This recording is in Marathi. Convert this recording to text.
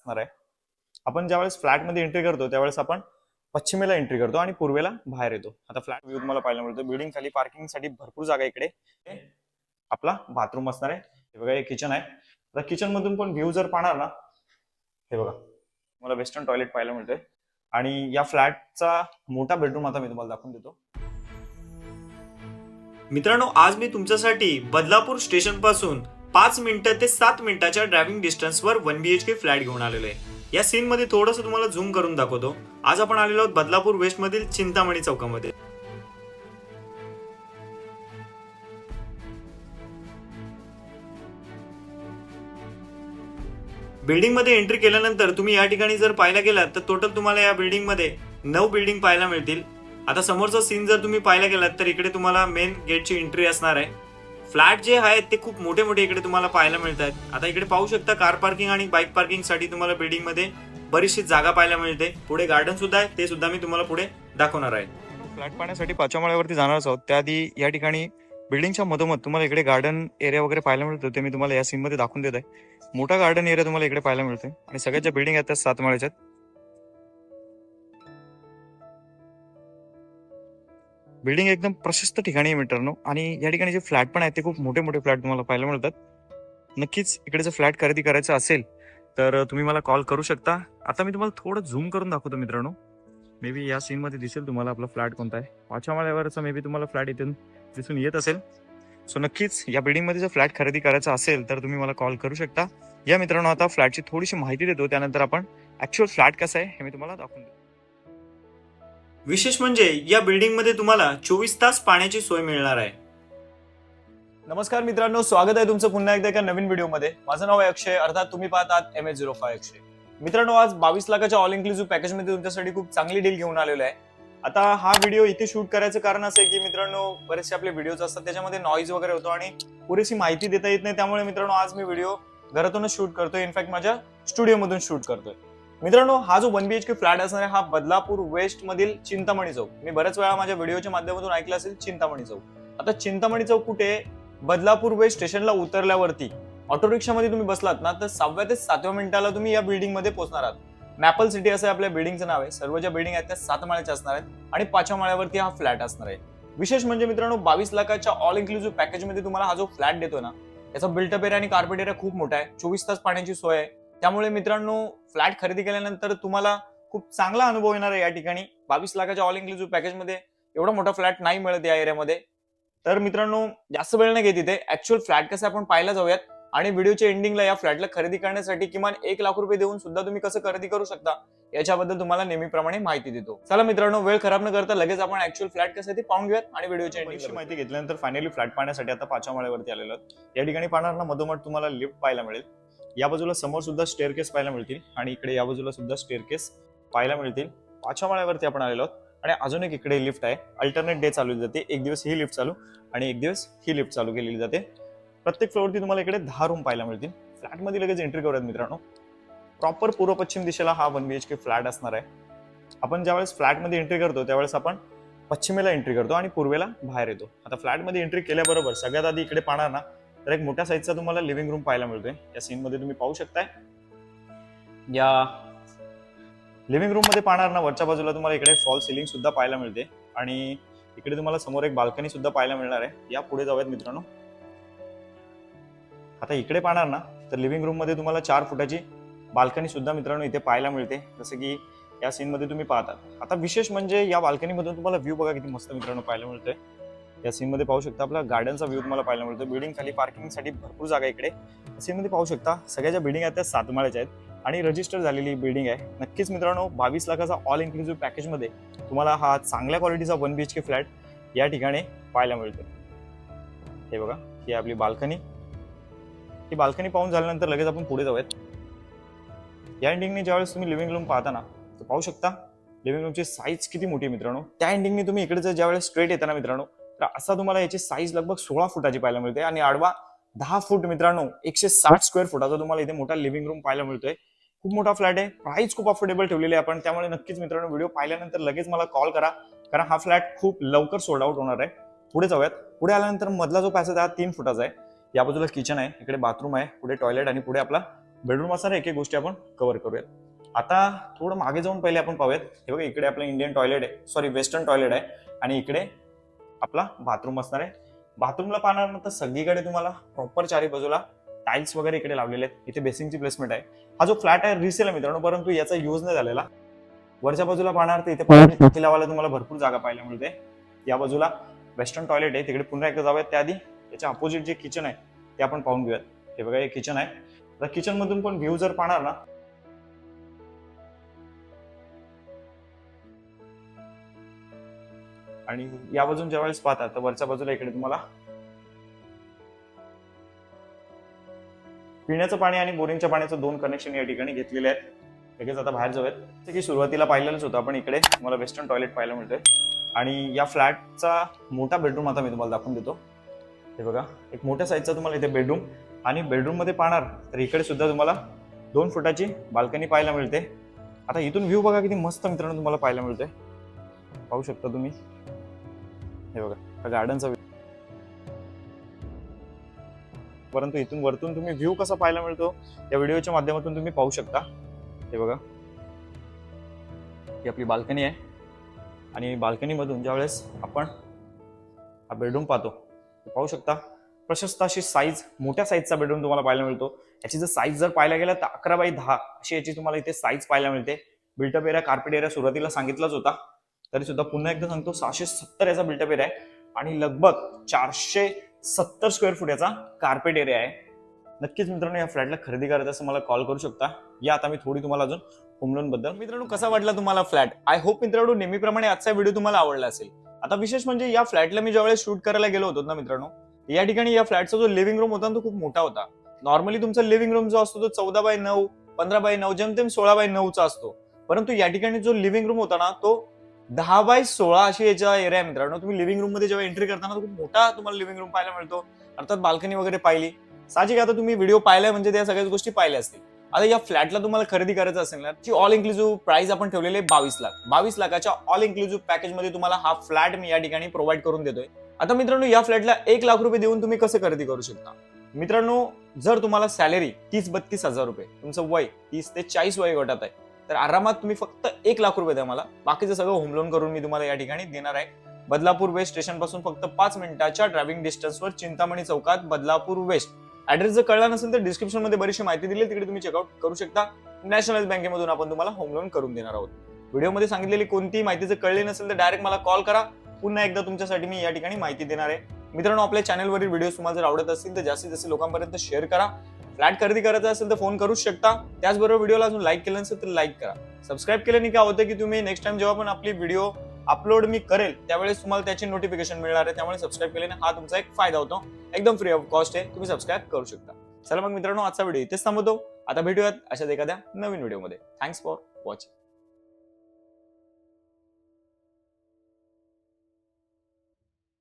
असणार आहे. आपण ज्यावेळेस फ्लॅटमध्ये एंट्री करतो त्यावेळेस आपण पश्चिमेला एंट्री करतो आणि पूर्वेला बाहेर येतो. आता फ्लॅट व्ह्यू तुम्हाला पाहायला मिळतो. बिल्डिंग खाली पार्किंगसाठी भरपूर जागा इकडे. आपला बाथरूम असणार आहे. हे बघा, हे किचन आहे. आता किचन मधून पण व्ह्यू जर पाहणार ना, हे बघा, मला वेस्टर्न टॉयलेट पाहायला मिळतोय. आणि या फ्लॅटचा मोठा बेडरूम आता मी तुम्हाला दाखवून देतो. मित्रांनो, आज मी तुमच्यासाठी बदलापूर स्टेशन पासून 5 मिनिटं ते 7 मिनिटाच्या ड्रायव्हिंग डिस्टन्सवर 1 BHK फ्लॅट घेऊन आलेलो आहे. या सीन मध्ये थोडंसं तुम्हाला झूम करून दाखवतो. आज आपण आलेलो आहोत बदलापूर वेस्ट मधील चिंतामणी चौकामध्ये. बिल्डिंग मध्ये एंट्री केल्यानंतर तुम्ही या ठिकाणी जर पाहायला गेलात तर टोटल तुम्हाला या बिल्डिंग मध्ये 9 बिल्डिंग पाहायला मिळतील. आता समोरचा सीन जर तुम्ही पाहायला गेलात तर इकडे तुम्हाला मेन गेटची एंट्री असणार आहे. फ्लॅट जे आहेत ते खूप मोठे मोठे इकडे तुम्हाला पाहायला मिळतात. आता इकडे पाहू शकता कार पार्किंग आणि बाईक पार्किंग साठी तुम्हाला बिल्डिंग मध्ये बरीचशी जागा पाहायला मिळते. पुढे गार्डन सुद्धा आहे, ते सुद्धा मी तुम्हाला पुढे दाखवणार आहे. फ्लॅट पाहण्यासाठी 5व्या माळ्यावरती जाणारच आहोत. त्याआधी या ठिकाणी बिल्डिंगच्या मधोमध तुम्हाला इकडे गार्डन एरिया वगैरे पाहायला मिळतो. ते मी तुम्हाला या सीन मध्ये दाखवून देत आहे. मोठा गार्डन एरिया तुम्हाला इकडे पाहायला मिळतोय आणि सगळ्या ज्या बिल्डिंग आहेत त्या 7 माळ्याच्या आहेत. बिल्डिंग एकदम प्रशस्त ठिकाणी आहे मित्रांनो. आणि या ठिकाणी जे फ्लॅट पण आहेत ते खूप मोठे मोठे फ्लॅट तुम्हाला पाहायला मिळतात. नक्कीच इकडे जर फ्लॅट खरेदी करायचं असेल तर तुम्ही मला कॉल करू शकता. आता मी तुम्हाला थोडं झूम करून दाखवतो मित्रांनो. मे बी या सीन मध्ये दिसेल तुम्हाला आपला फ्लॅट कोणता आहे. 5व्या माळ्यावरचा मे बी तुम्हाला फ्लॅट इथून दिसून येत असेल. सो नक्कीच या बिल्डिंग मध्ये जर फ्लॅट खरेदी करायचा असेल तर तुम्ही मला कॉल करू शकता. या मित्रांनो, आता फ्लॅटची थोडीशी माहिती देतो, त्यानंतर आपण ऍक्च्युअल फ्लॅट कसं आहे हे मी तुम्हाला दाखवून देतो. विशेष म्हणजे या बिल्डिंग मध्ये तुम्हाला 24 तास पाण्याची सोय मिळणार आहे. नमस्कार मित्रांनो, स्वागत आहे तुमचं पुन्हा एकदा एका नवीन व्हिडिओमध्ये. माझं नाव आहे अक्षय, अर्थात तुम्ही पाहतात MH05 अक्षय. मित्रांनो, आज 22 लाखाच्या ऑल इन्क्लुसिव्ह पॅकेजमध्ये तुमच्यासाठी खूप चांगली डील घेऊन आलेलो आहे. आता हा व्हिडिओ इथे शूट करायचं कारण असं आहे की मित्रांनो, बरेचसे आपले व्हिडिओज असतात त्याच्यामध्ये नॉईज वगैरे होतो आणि पुरेशी माहिती देता येत नाही. त्यामुळे मित्रांनो, आज मी व्हिडिओ घरातूनच शूट करतोय. इनफॅक्ट माझ्या स्टुडिओमधून शूट करतोय. मित्रांनो, हा जो 1 BHK फ्लॅट असणार आहे हा बदलापूर वेस्ट मधील चिंतामणी चौक. मी बऱ्याच वेळा माझ्या व्हिडिओच्या माध्यमातून ऐकलं असेल चिंतामणी चौक. आता चिंतामणी चौक कुठे? बदलापूर वेस्ट स्टेशनला उतरल्यावरती ऑटो रिक्षामध्ये तुम्ही बसलात ना तर 6व्या ते 7व्या मिनिटाला तुम्ही या बिल्डिंग मध्ये पोहोचणार आहात. मॅपल सिटी असं आपल्या बिल्डिंगचं नाव आहे. सर्व ज्या बिल्डिंग आहेत त्या 7 माळ्याच्या असणार आहेत आणि 5व्या माळ्यावरती हा फ्लॅट असणार आहे. विशेष म्हणजे मित्रांनो, 22 लाखाच्या ऑल इन्क्लुसिव्ह पॅकेज मध्ये तुम्हाला हा जो फ्लॅट देतो ना, याचा बिल्टअप एरिया आणि कार्पेट एरिया खूप मोठा आहे. 24 तास पाण्याची सोय आहे. त्यामुळे मित्रांनो, फ्लॅट खरेदी केल्यानंतर तुम्हाला खूप चांगला अनुभव येणार आहे. या ठिकाणी 22 लाखाच्या ऑल इन्क्लुसिव्ह पॅकेज मध्ये एवढा मोठा फ्लॅट नाही मिळत या एरियामध्ये. तर मित्रांनो, जास्त वेळ नाही घेत इथे ऍक्च्युअल फ्लॅट कसं आपण पाहायला जाऊयात. आणि व्हिडिओच्या एंडिंगला या फ्लॅटला खरेदी करण्यासाठी किमान 1 लाख रुपये देऊन सुद्धा तुम्ही कसं खरेदी करू शकता याच्याबद्दल तुम्हाला नेहमीप्रमाणे माहिती देतो. चला मित्रांनो, वेळ खराब न करता लगेच आपण ऍक्च्युअल फ्लॅट कसं आहे ते पाहून घेऊयात आणि व्हिडिओच्या एंडिंगची माहिती घेतल्यानंतर फायनली फ्लॅट पाहण्यासाठी आता 5व्या माळ्यावरती आलेलो आहोत. या ठिकाणी पाहणार ना, मधोमध तुम्हाला लिफ्ट पाहायला मिळेल. या बाजूला समोर सुद्धा स्टेअरकेस पाहायला मिळतील आणि इकडे या बाजूला सुद्धा स्टेअरकेस पाहायला मिळतील. 5व्या माळ्यावरती आपण आलेलो आहोत आणि अजून एक इकडे लिफ्ट आहे. अल्टरनेट डे चालू जाते. एक दिवस ही लिफ्ट चालू आणि एक दिवस ही लिफ्ट चालू केलेली जाते. प्रत्येक फ्लोअरवरती तुम्हाला इकडे 10 रूम पाहायला मिळतील. फ्लॅटमध्ये लगेच एंट्री करूयात मित्रांनो. प्रॉपर पूर्व पश्चिम दिशेला हा 1 BHK फ्लॅट असणार आहे. आपण ज्यावेळेस फ्लॅटमध्ये एंट्री करतो त्यावेळेस आपण पश्चिमेला एंट्री करतो आणि पूर्वेला बाहेर येतो. आता फ्लॅटमध्ये एंट्री केल्याबरोबर सगळ्यात आधी इकडे पाहणार ना तर एक मोठ्या साईजचा तुम्हाला लिव्हिंग रूम पाहायला मिळतोय. या सीन मध्ये तुम्ही पाहू शकताय. या लिव्हिंग रूम मध्ये पाहणार ना, वरच्या बाजूला तुम्हाला इकडे फॉल सिलिंग सुद्धा पाहायला मिळते आणि इकडे तुम्हाला समोर एक बाल्कनी सुद्धा पाहायला मिळणार आहे. या पुढे जाऊयात मित्रांनो. आता इकडे पाहणार ना तर लिव्हिंग रूम मध्ये तुम्हाला 4 फुटाची बाल्कनी सुद्धा मित्रांनो इथे पाहायला मिळते, जसं की या सीन मध्ये तुम्ही पाहतात. आता विशेष म्हणजे या बाल्कनी मधून तुम्हाला व्ह्यू बघा किती मस्त मित्रांनो पाहायला मिळतोय. या सीन मध्ये पाहू शकता आपला गार्डनचा व्ह्यू तुम्हाला पाहायला मिळतो. बिल्डिंग खाली पार्किंगसाठी भरपूर जागा इकडे. सीन मध्ये पाहू शकता सगळ्या ज्या बिल्डिंग आहेत त्या 7 माळ्याच्या आहेत आणि रजिस्टर झालेली बिल्डिंग आहे. नक्कीच मित्रांनो, 22 लाखाचा ऑल इन्क्लुसिव्ह पॅकेज मध्ये तुम्हाला हा चांगल्या क्वालिटीचा 1 BHK फ्लॅट या ठिकाणी पाहायला मिळतो. हे बघा, ही आपली बाल्कनी. ही बाल्कनी पाहून झाल्यानंतर लगेच आपण पुढे जाऊयात. या एंडिंगने ज्यावेळेस तुम्ही लिव्हिंग रूम पाहता ना तर पाहू शकता लिव्हिंग रूमची साईज किती मोठी आहे मित्रांनो. त्या एंडिंगने तुम्ही इकडे ज्यावेळेस स्ट्रेट येता ना मित्रांनो तर असा तुम्हाला याची साईज लगभग 16 फुटाची पाहायला मिळते आणि आडवा 10 फूट मित्रांनो 160 स्क्वेअर फुटाचा तुम्हाला इथे मोठा लिव्हिंग रूम पाहायला मिळतोय. खूप मोठा फ्लॅट आहे. प्राइस खूप अफोर्डेबल ठेवलेली आहे आपण. त्यामुळे नक्कीच मित्रांनो, व्हिडिओ पाहिल्यानंतर लगेच मला कॉल करा, कारण हा फ्लॅट खूप लवकर सोल्ड आउट होणार आहे. पुढे जाऊयात. पुढे आल्यानंतर मधला जो पॅसेज आहे 3 फुटाचा आहे. या बाजूला किचन आहे, इकडे बाथरूम आहे, पुढे टॉयलेट आणि पुढे आपला बेडरूम असणार एक एक गोष्टी आपण कव्हर करूयात. आता थोडं मागे जाऊन पहिले आपण पाहूयात. हे बघा इकडे आपलं इंडियन टॉयलेट आहे, सॉरी वेस्टर्न टॉयलेट आहे आणि इकडे आपला बाथरूम असणार आहे. बाथरूमला पाहणार ना तर सगळीकडे तुम्हाला प्रॉपर चारी बाजूला टाइल्स वगैरे इकडे लावलेले आहेत. इथे बेसिंगची प्लेसमेंट आहे. हा जो फ्लॅट आहे रिसेल आहे मित्रांनो, परंतु याचा यूज नाही झालेला. वरच्या बाजूला पाहणार तर इथे पाणी टाकी लावायला तुम्हाला भरपूर जागा पाहायला मिळते. या बाजूला वेस्टर्न टॉयलेट आहे, तिकडे पुन्हा एकदा जाऊयात. त्याआधी याच्या अपोजिट जे किचन आहे ते आपण पाहून घेऊयात. हे बघा हे किचन आहे. तर किचन मधून पण व्ह्यू जर पाहणार ना आणि या बाजून ज्यावेळेस पाहता तर वरच्या बाजूला इकडे तुम्हाला पिण्याचं पाणी आणि बोरिंगच्या पाण्याचं 2 कनेक्शन या ठिकाणी घेतलेले आहेत. लगेच आता बाहेर जाऊयात. जसं की सुरुवातीला पाहिलेलंच होतं आपण, इकडे तुम्हाला वेस्टर्न टॉयलेट पाहायला मिळतंय आणि या फ्लॅटचा मोठा बेडरूम आता मी तुम्हाला दाखवून देतो. हे बघा एक मोठ्या साईजचा तुम्हाला इथे बेडरूम आणि बेडरूम मध्ये पाहणार तर इकडे सुद्धा तुम्हाला 2 फुटाची बाल्कनी पाहायला मिळते. आता इथून व्ह्यू बघा किती मस्त मित्रांनो तुम्हाला पाहायला मिळतोय. पाहू शकता तुम्ही. हे बघा हा गार्डनचा, परंतु इथून वरतून तुम्ही व्ह्यू कसा पाहायला मिळतो या व्हिडिओच्या माध्यमातून तुम्ही पाहू शकता. हे बघा ही आपली बाल्कनी आहे आणि बाल्कनी मधून ज्यावेळेस आपण हा बेडरूम पाहतो पाहू शकता प्रशस्त अशी साईज, मोठ्या साईजचा बेडरूम तुम्हाला पाहायला मिळतो. याची जर साईज जर पाहायला गेला तर 11x10 अशी याची तुम्हाला इथे साईज पाहायला मिळते. बिल्टअप एरिया, कार्पेट एरिया सुरुवातीला सांगितलाच होता, तरी सुद्धा पुन्हा एकदा सांगतो 670 याचा बिल्टअप एरिया आहे आणि लगभग 470 स्क्वेअर फूट याचा कार्पेट एरिया आहे. नक्कीच मित्रांनो या फ्लॅटला खरेदी करायचं असं मला कॉल करू शकता. या आता मी थोडी तुम्हाला अजून होम लोन बद्दल. मित्रांनो कसा वाटला तुम्हाला फ्लॅट? आय होप मित्रांनो नेहमीप्रमाणे आजचा व्हिडिओ तुम्हाला आवडला असेल. आता विशेष म्हणजे या फ्लॅटला मी ज्यावेळेस शूट करायला गेलो होतो ना मित्रांनो, या ठिकाणी या फ्लॅटचा जो लिव्हिंग रूम होता तो खूप मोठा होता. नॉर्मली तुमचा लिव्हिंग रूम जो असतो तो 14x9, 15x9, जेमतेम 16x9चा असतो. परंतु या ठिकाणी जो लिव्हिंग रूम होता ना तो 10x16 अशी याचा एरिया आहे मित्रांनो. तुम्ही लिव्हिंग रूम मध्ये जेव्हा एंट्री करताना खूप मोठा तुम्हाला लिव्हिंग रूम पाहायला मिळतो. अर्थात बाल्कनी वगैरे पाहिली. साहजिक आता तुम्ही व्हिडिओ पाहिलाय म्हणजे त्या सगळ्याच गोष्टी पाहिल्या असतील. आता या फ्लॅटला तुम्हाला खरेदी करायचं असेल ना, ची ऑल इन्क्लुझिव्ह प्राइस आपण ठेवलेली आहे 22 लाख. 22 लाखाच्या ऑल इन्क्लुझिव्ह पॅकेज मध्ये तुम्हाला हा फ्लॅट मी या ठिकाणी प्रोव्हाइड करून देतोय. आता मित्रांनो या फ्लॅटला 1 लाख रुपये देऊन तुम्ही कसे खरेदी करू शकता? मित्रांनो जर तुम्हाला सॅलरी 30-32 हजार रुपये, तुमचं वय 30 ते 40 वय गटात आहे, तर आरामात तुम्ही फक्त 1 लाख रुपये द्या मला. बाकीचं सगळं होम लोन करून मी तुम्हाला या ठिकाणी देणार आहे. बदलापूर वेस्ट स्टेशन पासून फक्त 5 मिनिटाच्या ड्रायव्हिंग डिस्टन्सवर चिंतामणी चौकात बदलापूर वेस्ट. ऍड्रेस जर कळला नसेल तर डिस्क्रिप्शन मध्ये बरीचशी माहिती दिली, तिकडे तुम्ही चेकआउट करू शकता. नॅशनलाइज बँकेमधून आपण तुम्हाला होम लोन करून देणार आहोत. व्हिडिओमध्ये सांगितलेली कोणतीही माहिती जर कळली नसेल तर डायरेक्ट मला कॉल करा. पुन्हा एकदा तुमच्यासाठी मी या ठिकाणी माहिती देणार आहे. मित्रांनो आपल्या चॅनलवरील व्हिडिओ तुम्हाला जर आवडत असतील तर जास्तीत जास्त लोकांपर्यंत शेअर करा. फ्लॅट खरेदी करायचा असेल तर फोन करूच शकता. त्याचबरोबर व्हिडिओला अजून लाईक केलं नसेल तर लाईक करा. सबस्क्राईब केल्याने काय होतं की तुम्ही नेक्स्ट टाइम जेव्हा पण आपली व्हिडिओ अपलोड मी करेल त्यावेळेस तुम्हाला त्याची नोटिफिकेशन मिळणार आहे. त्यामुळे सबस्क्राईब केल्याने हा तुमचा एक फायदा होतो. एकदम फ्री ऑफ कॉस्ट आहे, तुम्ही सबस्क्राईब करू शकता. चला मग मित्रांनो आजचा व्हिडिओ इथेच थांबवतो. आता भेटूयात अशाच एखाद्या नवीन व्हिडिओमध्ये. Thanks for watching.